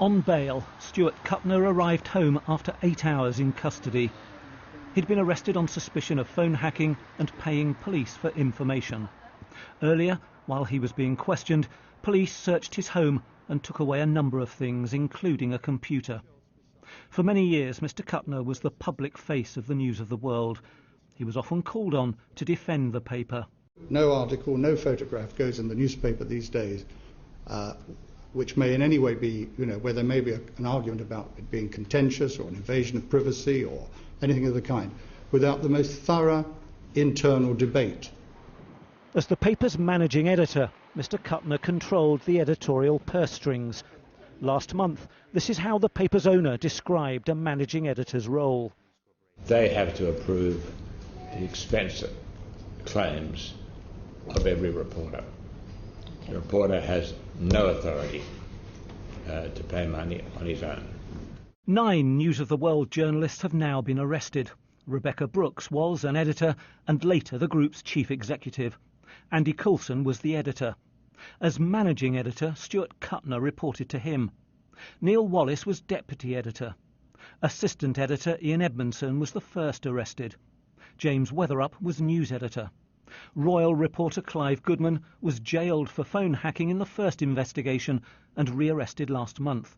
On bail, Stuart Kuttner arrived home after 8 hours in custody. He'd been arrested on suspicion of phone hacking and paying police for information. Earlier, while he was being questioned, police searched his home and took away a number of things, including a computer. For many years, Mr. Kuttner was the public face of the News of the World. He was often called on to defend the paper. No article, no photograph goes in the newspaper these days, which may in any way be, where there may be an argument about it being contentious or an invasion of privacy or anything of the kind, without the most thorough internal debate. As the paper's managing editor, Mr. Kuttner controlled the editorial purse strings. Last month, this is how the paper's owner described a managing editor's role. They have to approve the expense claims of every reporter. The reporter has no authority to pay money on his own. 9 News of the World journalists have now been arrested. Rebecca Brooks was an editor and later the group's chief executive. Andy Coulson was the editor. As managing editor, Stuart Kuttner reported to him. Neil Wallace was deputy editor. Assistant editor Ian Edmondson was the first arrested. James Weatherup was news editor. Royal reporter Clive Goodman was jailed for phone hacking in the first investigation and re-arrested last month.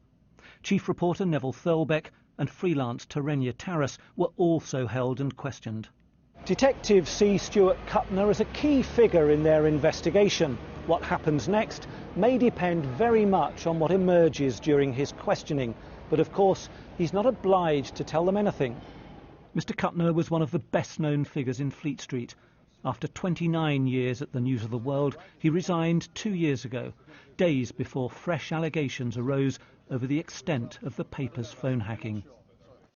Chief reporter Neville Thirlbeck and freelance Terenia Taras were also held and questioned. Detectives see Stuart Kuttner as a key figure in their investigation. What happens next may depend very much on what emerges during his questioning, but of course he's not obliged to tell them anything. Mr. Kuttner was one of the best-known figures in Fleet Street. After 29 years at the News of the World, he resigned 2 years ago, days before fresh allegations arose over the extent of the paper's phone hacking.